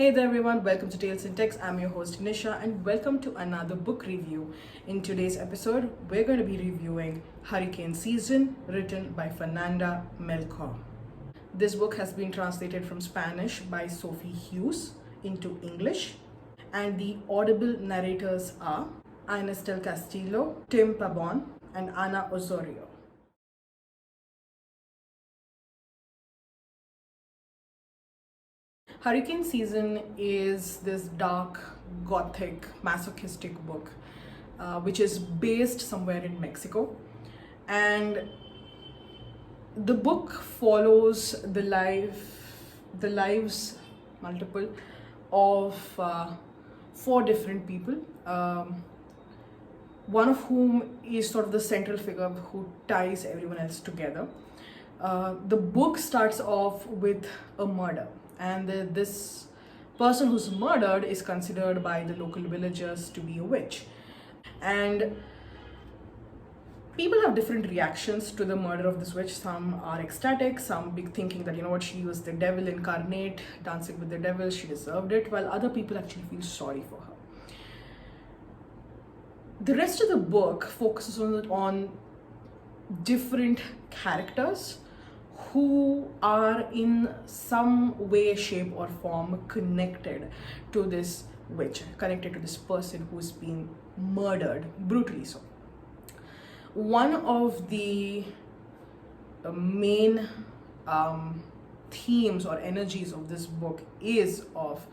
Hey there everyone, welcome to Tales in Text. I'm your host Nisha and welcome to another book review. In today's episode, we're going to be reviewing Hurricane Season, written by Fernanda Melchor. This book has been translated from Spanish by Sophie Hughes into English, and the audible narrators are Ines del Castillo, Tim Pabon, and Ana Osorio. Hurricane Season is this dark, gothic, masochistic book, which is based somewhere in Mexico. And the book follows the lives, multiple, of four different people. One of whom is sort of the central figure who ties everyone else together. The book starts off with a murder, and this person who's murdered is considered by the local villagers to be a witch. And people have different reactions to the murder of this witch. Some are ecstatic, some big thinking that, you know what, she was the devil incarnate, dancing with the devil, she deserved it, while other people actually feel sorry for her. The rest of the book focuses on different characters who are in some way, shape, or form connected to this witch, connected to this person who's been murdered, brutally so. One of the main themes or energies of this book is of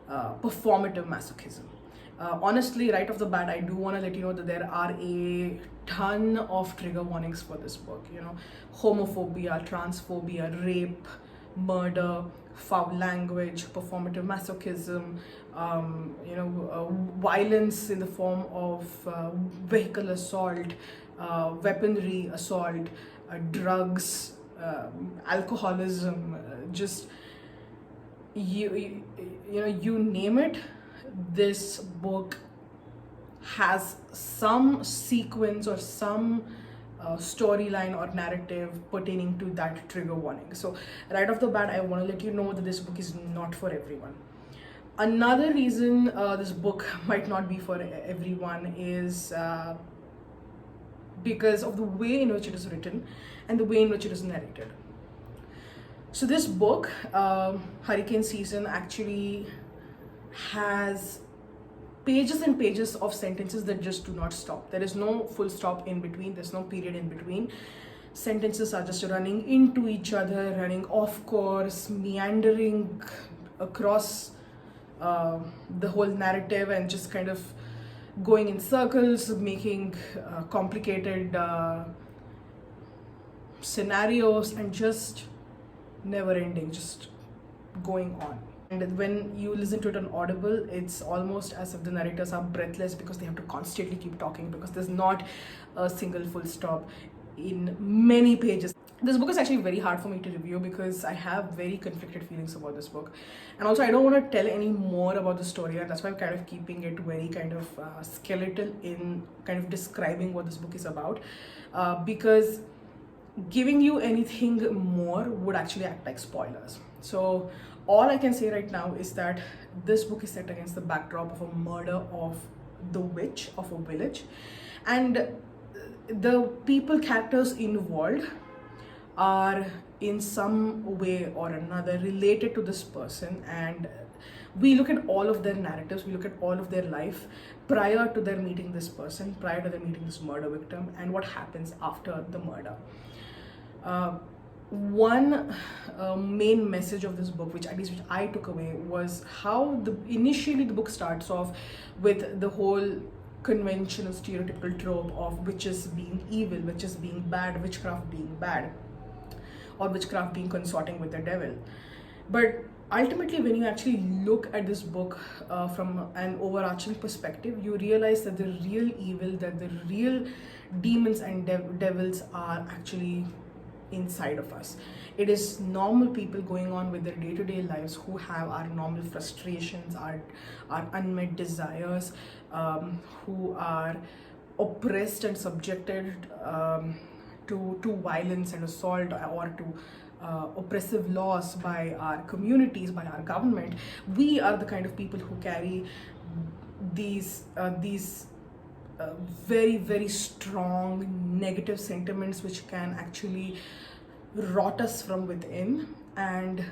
performative masochism. Honestly, right off the bat, I do want to let you know that there are a ton of trigger warnings for this book. You know, homophobia, transphobia, rape, murder, foul language, performative masochism, violence in the form of vehicle assault, weaponry assault, drugs, alcoholism, just you name it. This book has some sequence or some storyline or narrative pertaining to that trigger warning. So right off the bat, I want to let you know that this book is not for everyone. Another reason this book might not be for everyone is because of the way in which it is written and the way in which it is narrated. So this book, Hurricane Season, actually has pages and pages of sentences that just do not stop. There is no full stop in between, there's no period in between. Sentences are just running into each other, running off course, meandering across the whole narrative and just kind of going in circles, making complicated scenarios and just never ending, just going on. And when you listen to it on Audible, it's almost as if the narrators are breathless because they have to constantly keep talking because there's not a single full stop in many pages. This book is actually very hard for me to review because I have very conflicted feelings about this book. And also I don't want to tell any more about the story, and that's why I'm kind of keeping it very kind of skeletal in kind of describing what this book is about, because giving you anything more would actually act like spoilers. So all I can say right now is that this book is set against the backdrop of a murder of the witch of a village, and the characters involved are in some way or another related to this person, and we look at all of their narratives, we look at all of their life prior to their meeting this person, prior to their meeting this murder victim, and what happens after the murder. One main message of this book, which I took away, was how initially the book starts off with the whole conventional stereotypical trope of witches being evil, witches being bad, witchcraft being bad, or witchcraft being consorting with the devil. But ultimately, when you actually look at this book from an overarching perspective, you realize that the real evil, that the real demons and devils are actually inside of us. It is normal people going on with their day-to-day lives who have our normal frustrations, our unmet desires, who are oppressed and subjected to violence and assault, or to oppressive laws by our communities, by our government, we are the kind of people who carry these very, very strong negative sentiments which can actually rot us from within and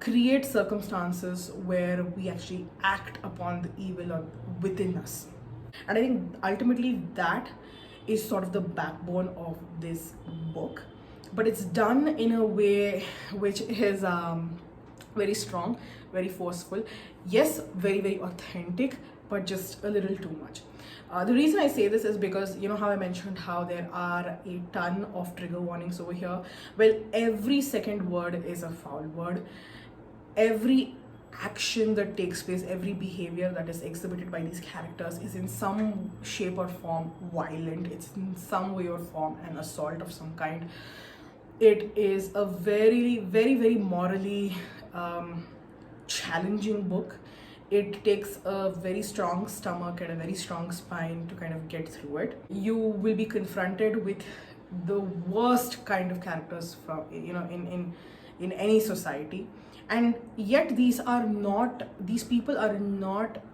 create circumstances where we actually act upon the evil within us. And I think ultimately that is sort of the backbone of this book, but it's done in a way which is very strong, very forceful, yes, very, very authentic, but just a little too much. The reason I say this is because, you know how I mentioned how there are a ton of trigger warnings over here. Well, every second word is a foul word. Every action that takes place, every behavior that is exhibited by these characters is in some shape or form violent. It's in some way or form an assault of some kind. It is a very, very, very morally challenging book. It takes a very strong stomach and a very strong spine to kind of get through it. You will be confronted with the worst kind of characters from, you know, in any society, and yet these people are not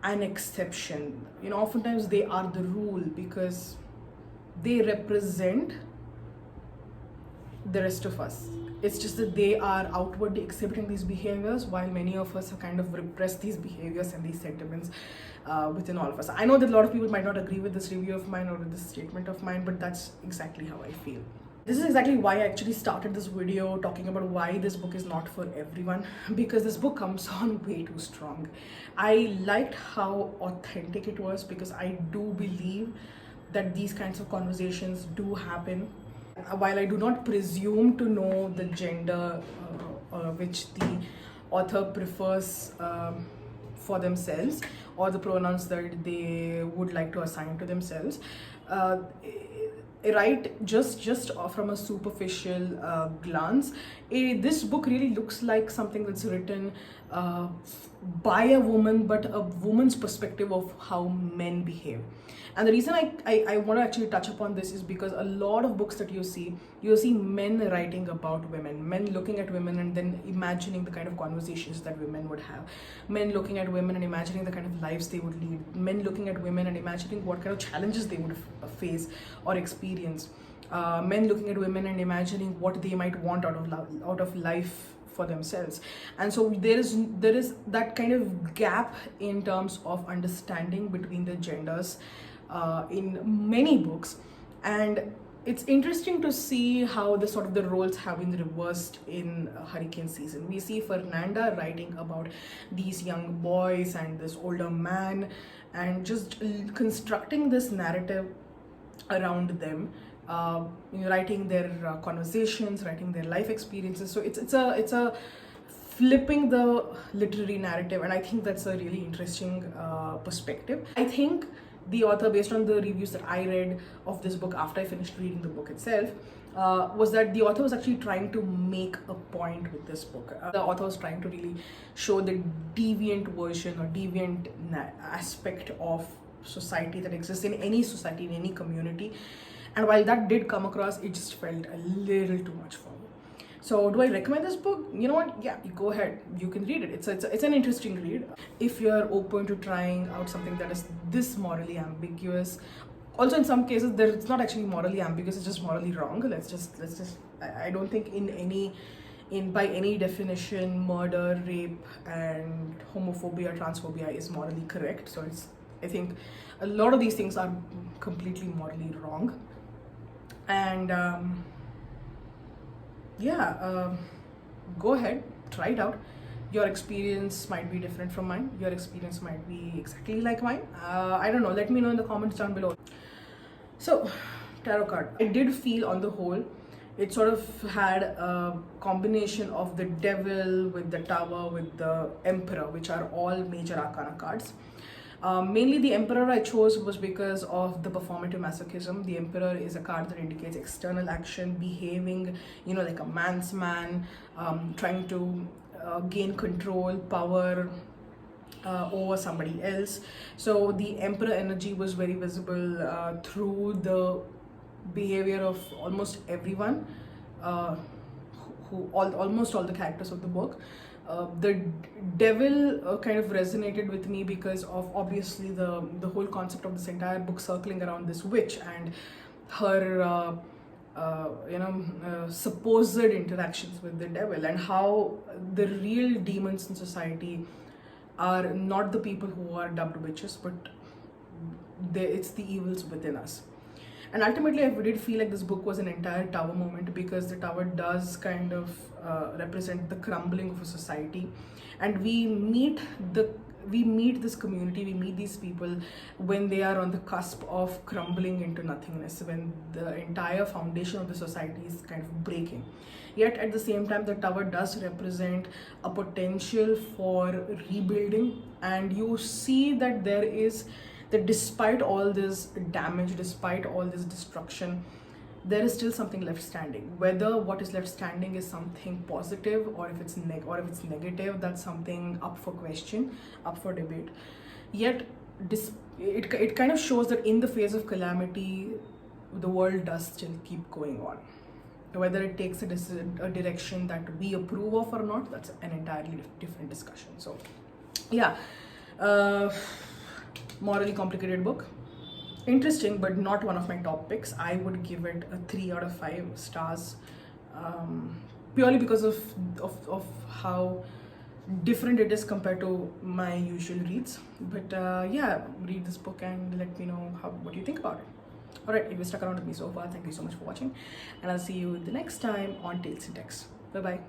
an exception. You know, oftentimes they are the rule because they represent the rest of us. It's just that they are outwardly exhibiting these behaviors while many of us have kind of repressed these behaviors and these sentiments within all of us. I know that a lot of people might not agree with this review of mine or with this statement of mine, but that's exactly how I feel. This is exactly why I actually started this video talking about why this book is not for everyone, because this book comes on way too strong. I liked how authentic it was because I do believe that these kinds of conversations do happen. While I do not presume to know the gender which the author prefers for themselves or the pronouns that they would like to assign to themselves, right, just from a superficial glance, this book really looks like something that's written by a woman, but a woman's perspective of how men behave. And the reason I want to actually touch upon this is because a lot of books that you see men writing about women, men looking at women and then imagining the kind of conversations that women would have, men looking at women and imagining the kind of lives they would lead, men looking at women and imagining what kind of challenges they would face or experience, men looking at women and imagining what they might want out of life for themselves. And so there is that kind of gap in terms of understanding between the genders in many books, and it's interesting to see how the roles have been reversed in Hurricane season. We see Fernanda writing about these young boys and this older man and just constructing this narrative around them, writing their conversations, writing their life experiences. So it's a flipping the literary narrative, and I think that's a really interesting perspective. I think the author, based on the reviews that I read of this book after I finished reading the book itself, was that the author was actually trying to make a point with this book. The author was trying to really show the deviant version or deviant aspect of society that exists in any society, in any community. And while that did come across, it just felt a little too much for me. So do I recommend this book? You know what? Yeah, go ahead. You can read it. It's an interesting read. If you're open to trying out something that is this morally ambiguous, also in some cases it's not actually morally ambiguous, it's just morally wrong. Let's just I don't think by any definition murder, rape and homophobia, transphobia is morally correct. So I think a lot of these things are completely morally wrong. And go ahead, try it out. Your experience might be different from mine. Your experience might be exactly like mine. I don't know. Let me know in the comments down below. So, tarot card. I did feel on the whole, it sort of had a combination of the devil with the tower with the emperor, which are all major arcana cards. Mainly the emperor I chose was because of the performative masochism. The emperor is a card that indicates external action, behaving, like a man's man, trying to gain control, power over somebody else. So the emperor energy was very visible through the behavior of almost everyone uh, almost all the characters of the book. The devil kind of resonated with me because of obviously the whole concept of this entire book circling around this witch and her supposed interactions with the devil, and how the real demons in society are not the people who are dubbed witches, but it's the evils within us. And ultimately, I did feel like this book was an entire tower moment, because the tower does kind of represent the crumbling of a society, and we meet this community, we meet these people when they are on the cusp of crumbling into nothingness, when the entire foundation of the society is kind of breaking. Yet at the same time, the tower does represent a potential for rebuilding, and you see that there is that despite all this damage, despite all this destruction, there is still something left standing. Whether what is left standing is something positive or if it's negative, that's something up for question, up for debate. Yet it kind of shows that in the face of calamity, the world does still keep going on. Whether it takes a direction that we approve of or not, that's an entirely different discussion. So yeah, morally complicated book, interesting but not one of my top picks. I would give it a 3 out of 5 stars, purely because of how different it is compared to my usual reads. But yeah, read this book and let me know what you think about it. Alright, if you stuck around with me so far, thank you so much for watching, and I'll see you the next time on Tales in Text. Bye bye.